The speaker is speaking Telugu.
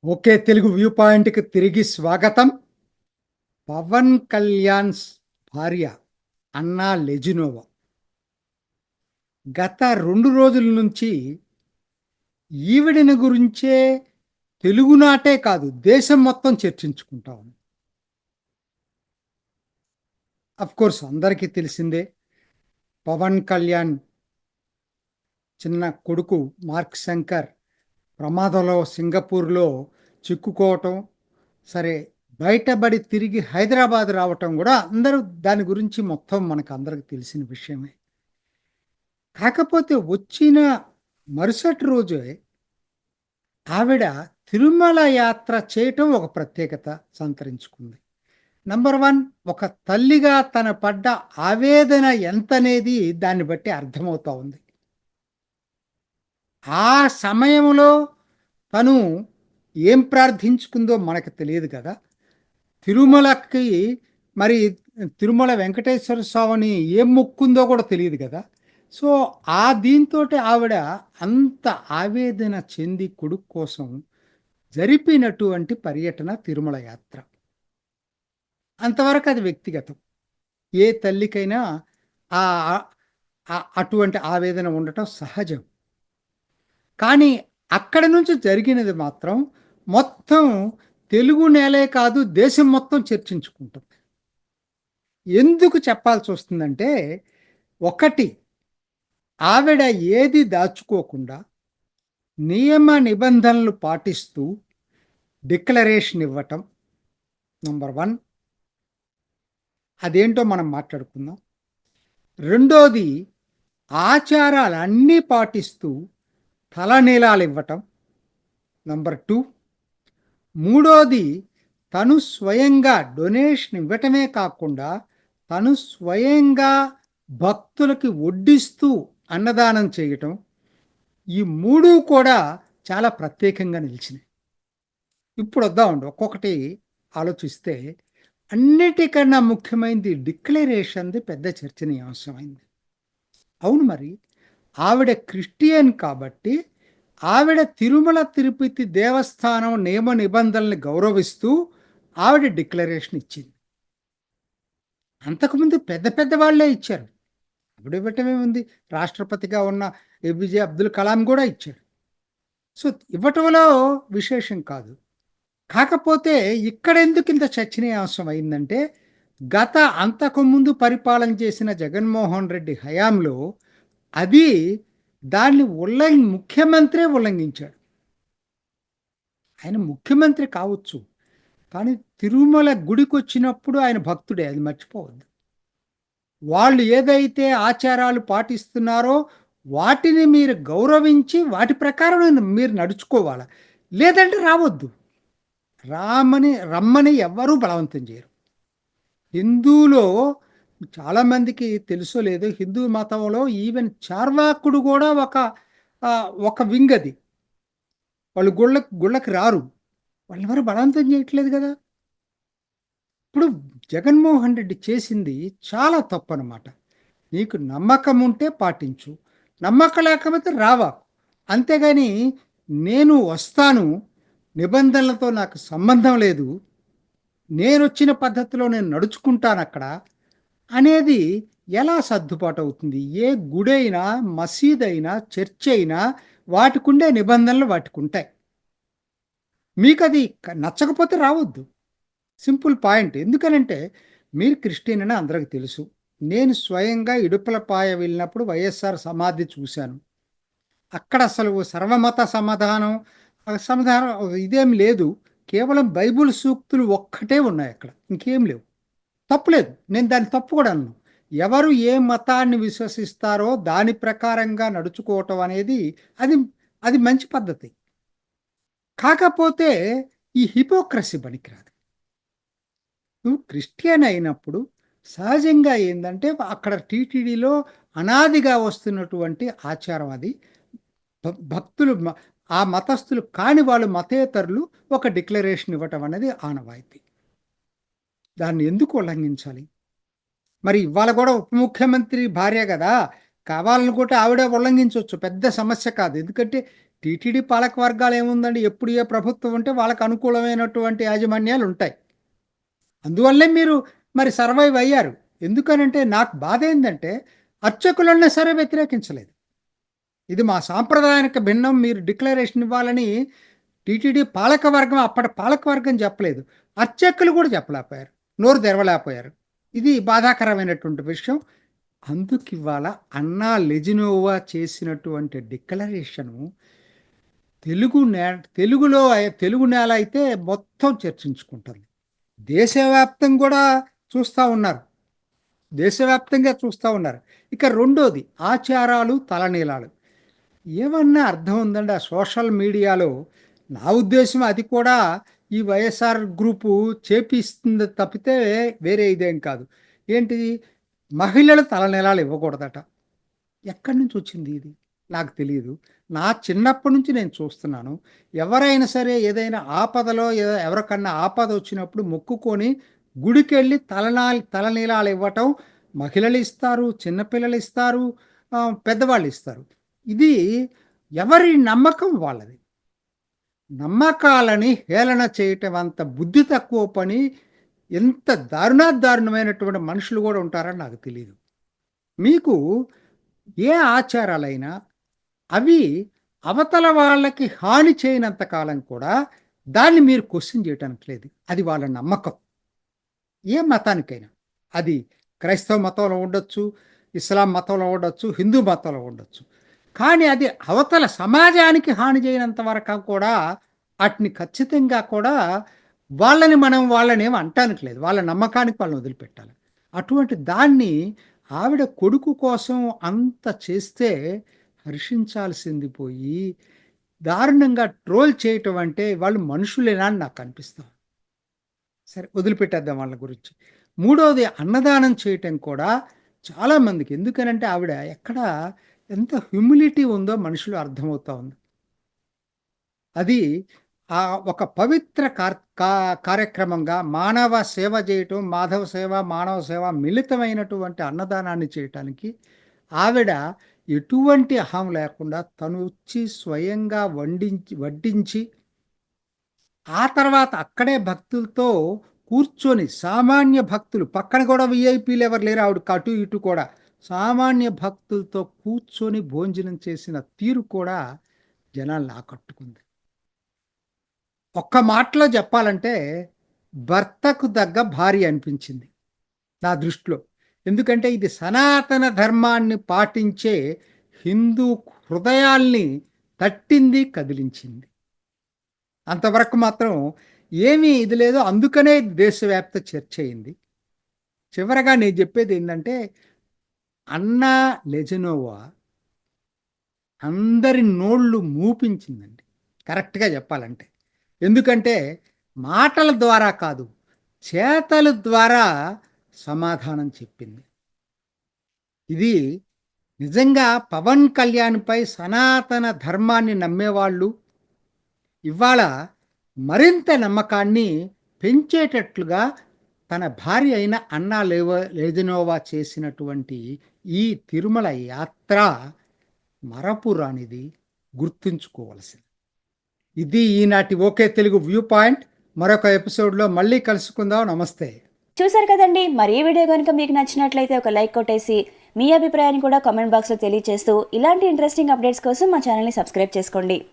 ఓకే. తెలుగు వ్యూ పాయింట్‌కి తిరిగి స్వాగతం. పవన్ కళ్యాణ్ భార్య అన్నా లెజినోవా గత 2 రోజుల నుంచి ఈవిడని గురించే తెలుగునాటే కాదు, దేశం మొత్తం చర్చించుకుంటా ఉంది. ఆఫ్‌కోర్స్ అందరికీ తెలిసిందే. పవన్ కళ్యాణ్ చిన్న కొడుకు మార్క్ శంకర్ ప్రమాదంలో సింగపూర్‌లో చిక్కుకోవటం, సరే బయటబడి తిరిగి హైదరాబాద్ రావటం గూడా అందరూ దాని గురించి మొత్తం మనకందరికి తెలిసిన విషయమే. కాకపోతే వచ్చిన మరుసటి రోజే ఆవిడ తిరుమల యాత్ర చేయటం ఒక ప్రత్యేకత సంతరించుకుంది. నంబర్ 1, ఒక తల్లిగా తన పడ్డ ఆవేదన ఎంతనేది దాన్ని బట్టి అర్థమవుతా ఉంది. ఆ సమయంలో తను ఏం ప్రార్థించుకుందో మనకు తెలియదు కదా! తిరుమలకి మరి తిరుమల వెంకటేశ్వర స్వామిని ఏం మొక్కుందో కూడా తెలీదు గదా! సో, ఆ దీంతోటి ఆవిడ అంత ఆవేదన చెంది కొడుకు కోసం జరిపినటువంటి పర్యటన తిరుమల యాత్ర. అంతవరకు అది వ్యక్తిగతం. ఏ తల్లికైనా ఆహ్, అటువంటి ఆవేదన ఉండటం సహజం. కానీ అక్కడి నుంచి జరిగినది మాత్రం మొత్తం తెలుగు నేలే కాదు, దేశం మొత్తం చర్చించుకుంటుంది. ఎందుకు చెప్పాల్సొస్తుందంటే, ఒకటి, ఆవిడ ఏది దాచుకోకుండా నియమ నిబంధనలు పాటిస్తూ డిక్లరేషన్ ఇవ్వటం నంబర్ 1. అదేంటో మనం మాట్లాడుకుందాం. రెండోది, ఆచారాలన్నీ పాటిస్తూ తలనీలాలివ్వటం నంబర్ 2. మూడోది, తను స్వయంగా డొనేషన్ ఇవ్వటమే కాకుండా తను స్వయంగా భక్తులకి వడ్డిస్తూ అన్నదానం చేయటం. ఈ 3 కూడా చాలా ప్రత్యేకంగా నిలిచినాయి. ఇప్పుడొద్దామండి ఒక్కొక్కటి ఆలోచిస్తే, అన్నిటికన్నా ముఖ్యమైనది డిక్లరేషన్‌ది పెద్ద చర్చనీయాంశమైంది. అవును మరి. ఆవిడ క్రిస్టియన్ కాబట్టి, ఆవిడ తిరుమల తిరుపతి దేవస్థానం నియమ నిబంధనల్ని గౌరవిస్తూ ఆవిడ డిక్లరేషన్ ఇచ్చింది. అంతకుముందు పెద్ద పెద్ద వాళ్ళే ఇచ్చారు. ఆవిడ ఇవ్వటమేముంది, రాష్ట్రపతిగా ఉన్న ఏపీజే అబ్దుల్ కలాం గూడా ఇచ్చాడు. సో, ఇవ్వటంలో విశేషం కాదు. కాకపోతే ఇక్కడెందుకింత చర్చనీయాంశం అయిందంటే, అంతకుముందు పరిపాలన చేసిన జగన్మోహన్ రెడ్డి హయాంలో అది దాన్ని ముఖ్యమంత్రే ఉల్లంఘించాడు. ఆయన ముఖ్యమంత్రి కావచ్చు. కానీ తిరుమల గుడికొచ్చినప్పుడు ఆయన భక్తుడే, అది మర్చిపోవద్దు. వాళ్ళు ఏదైతే ఆచారాలు పాటిస్తున్నారో వాటిని మీరు గౌరవించి వాటి ప్రకారం మీరు నడుచుకోవాల. లేదంటే రావద్దు. రమ్మని ఎవ్వరూ బలవంతం చేయరు. హిందువులో చాలామందికి తెలుసో లేదో, హిందూ మతంలో ఈవెన్ చార్వాకుడు గూడా ఒక వింగ్ అది. వాళ్ళు గుళ్ళకి రారు. వాళ్ళనెవరు బలవంతం చేయట్లేదు గదా! ఇప్పుడు జగన్మోహన్ రెడ్డి చేసింది చాలా తప్పనమాట. నీకు నమ్మకం ఉంటే పాటించు. నమ్మకం లేకపోతే రావాకు. అంతేగాని నేను వస్తాను, నిబంధనలతో నాకు సంబంధం లేదు, నేనొచ్చిన పద్ధతిలో నేను నడుచుకుంటానక్కడ అనేది ఎలా సర్దుబాటవుతుంది? ఏ గుడైనా, మసీదైనా, చర్చయినా వాటికుండే నిబంధనలు వాటికుంటాయి. మీకది నచ్చకపోతే రావద్దు. Simple point. ఎందుకనంటే, మీరు క్రిస్టియన్ అని అందరికి తెలుసు. నేను స్వయంగా ఇడుపులపాయ వెళ్ళినప్పుడు వైఎస్ఆర్ సమాధి చూశాను. అక్కడ అసలు సర్వమత సమాధానం ఇదేం లేదు. కేవలం బైబిల్ సూక్తులు ఒక్కటే ఉన్నాయక్కడ. ఇంకేం లేవు. తప్పులేదు. నేను దాన్ని తప్పు కూడా అనను. ఎవరు ఏ మతాన్ని విశ్వసిస్తారో దాని ప్రకారంగా నడుచుకోవటం అనేది అది అది మంచి పద్ధతి. కాకపోతే ఈ హిపోక్రసీ పనికిరాదు. నువ్వు క్రిస్టియన్ అయినప్పుడు సహజంగా ఏందంటే, అక్కడ టీటీడీలో అనాదిగా వస్తున్నటువంటి ఆచారం అది. భక్తులు ఆ మతస్థులు కాని వాళ్ళు, మతేతరులు ఒక డిక్లరేషన్ ఇవ్వటం అనేది ఆనవాయితీ. దాన్ని ఎందుకు ఉల్లంఘించాలి? మరి ఇవాళ గూడా ఉప ముఖ్యమంత్రి భార్య గదా! కావాలనుకుంటే ఆవిడే ఉల్లంఘించొచ్చు. పెద్ద సమస్య కాదు. ఎందుకంటే టీటీడీ పాలక వర్గాలు ఏముందండి, ఎప్పుడు ఏ ప్రభుత్వం ఉంటే వాళ్ళకు అనుకూలమైనటువంటి యాజమాన్యాలు ఉంటాయి. అందువల్లే మీరు మరి సర్వైవ్ అయ్యారు. ఎందుకనంటే నాకు బాధ ఏందంటే అర్చకులన్నా సరే వ్యతిరేకించలేదు. ఇది మా సాంప్రదాయానికి భిన్నం, మీరు డిక్లరేషన్ ఇవ్వాలని టీటీడీ పాలకవర్గం, అప్పటి పాలకవర్గం చెప్పలేదు. అర్చకులు కూడా చెప్పలేకపోయారు. నోరు తెరవలేకపోయారు. ఇది బాధాకరమైనటువంటి విషయం. అందుకివాళ అన్నా లెజినోవా చేసినటువంటి డిక్లరేషను తెలుగు నేల అయితే మొత్తం చర్చించుకుంటుంది. దేశవ్యాప్తం కూడా చూస్తూ ఉన్నారు. దేశవ్యాప్తంగా చూస్తూ ఉన్నారు. ఇక రెండోది ఆచారాలు, తలనీలాలు. ఏమన్నా అర్థం ఉందండి ఆ సోషల్ మీడియాలో? నా ఉద్దేశం అది కూడా ఈ వైఎస్ఆర్ గ్రూపు చేపిస్తుంది తప్పితే వేరే ఇదేం కాదు. ఏంటిది? మహిళలు తలనీలాలు ఇవ్వకూడదట. ఎక్కడి నుంచి వచ్చింది ఇది? నాకు తెలియదు. నా చిన్నప్పటి నుంచి నేను చూస్తున్నాను. ఎవరైనా సరే ఏదైనా ఆపదలో ఎవరికన్నా ఆపద వచ్చినప్పుడు మొక్కుకొని గుడికెళ్ళి తలనీలాలు ఇవ్వటం మహిళలు ఇస్తారు, చిన్నపిల్లలు ఇస్తారు, పెద్దవాళ్ళు ఇస్తారు. ఇది ఎవరి నమ్మకం వాళ్ళది. నమ్మకాలని హేళన చేయటం అంత బుద్ధి తక్కువ పని. ఎంత దారుణాదారుణమైనటువంటి మనుషులు కూడా ఉంటారని నాకు తెలియదు. మీకు ఏ ఆచారాలైనా అవి అవతల వాళ్ళకి హాని చేయనంత కాలం కూడా దాన్ని మీరు క్వశ్చన్ చేయటానికి లేదు. అది వాళ్ళ నమ్మకం. ఏ మతానికైనా. అది క్రైస్తవ మతంలో ఉండొచ్చు, ఇస్లాం మతంలో ఉండొచ్చు, హిందూ మతంలో ఉండొచ్చు. కానీ అది అవతల సమాజానికి హాని చేయనంత వరకు కూడా వాటిని ఖచ్చితంగా కూడా వాళ్ళనేం అంటానికి లేదు. వాళ్ళ నమ్మకానికి వాళ్ళని వదిలిపెట్టాలి. అటువంటి దాన్ని ఆవిడ కొడుకు కోసం అంత చేస్తే హర్షించాల్సింది పోయి దారుణంగా ట్రోల్ చేయటం అంటే వాళ్ళు మనుషులేనా అని నాకు అనిపిస్తుంది. సరే, వదిలిపెట్టేద్దాం వాళ్ళ గురించి. మూడవది అన్నదానం చేయటం కూడా చాలామందికి, ఎందుకనంటే ఆవిడ ఎక్కడ ఎంత హ్యూమిలిటీ ఉందో మనుషులు అర్థమవుతా ఉంది. అది ఒక పవిత్ర కార్యక్రమంగా మానవ సేవ చేయటం, మాధవ సేవ, మానవ సేవ మిళితమైనటువంటి అన్నదానాన్ని చేయటానికి ఆవిడ ఎటువంటి అహం లేకుండా తను వచ్చి స్వయంగా వడ్డించి ఆ తర్వాత అక్కడే భక్తులతో కూర్చొని, సామాన్య భక్తులు పక్కన కూడా విఐపీలు ఎవరు లేరు, ఆవిడ అటు ఇటు కూడా సామాన్య భక్తులతో కూర్చొని భోజనం చేసిన తీరు కూడా జనాల్ని ఆకట్టుకుంది. ఒక్క మాటలో చెప్పాలంటే భర్తకు తగ్గ భార్య అనిపించింది నా దృష్టిలో. ఎందుకంటే ఇది సనాతన ధర్మాన్ని పాటించే హిందూ హృదయాల్ని తట్టింది, కదిలించింది. అంతవరకు మాత్రం ఏమీ ఇది లేదు. అందుకనే దేశవ్యాప్త చర్చ అయింది. చివరగా నేను చెప్పేది ఏంటంటే, అన్నా లెజినోవా అందరి నోళ్ళు మూపించిందండి, కరెక్ట్గా చెప్పాలంటే. ఎందుకంటే మాటల ద్వారా కాదు, చేతల ద్వారా సమాధానం చెప్పింది. ఇది నిజంగా పవన్ కళ్యాణ్పై సనాతన ధర్మాన్ని నమ్మేవాళ్ళు ఇవాళ మరింత నమ్మకాన్ని పెంచేటట్లుగా తన భార్య అయిన అన్నా లెజినోవా చేసినటువంటి ఈ తిరుమల యాత్ర మరపురానిది, గుర్తుంచుకోవలసింది. ఇది ఈనాటి ఓకే తెలుగు వ్యూ పాయింట్. మరొక ఎపిసోడ్లో మళ్ళీ కలుసుకుందాం. నమస్తే. చూసారు కదండి. మరి ఈ వీడియో కనుక మీకు నచ్చినట్లయితే ఒక లైక్ కొట్టేసి మీ అభిప్రాయాన్ని కూడా కామెంట్ బాక్స్లో తెలియజేస్తూ ఇలాంటి ఇంట్రెస్టింగ్ అప్డేట్స్ కోసం మా ఛానల్ని సబ్స్క్రైబ్ చేసుకోండి.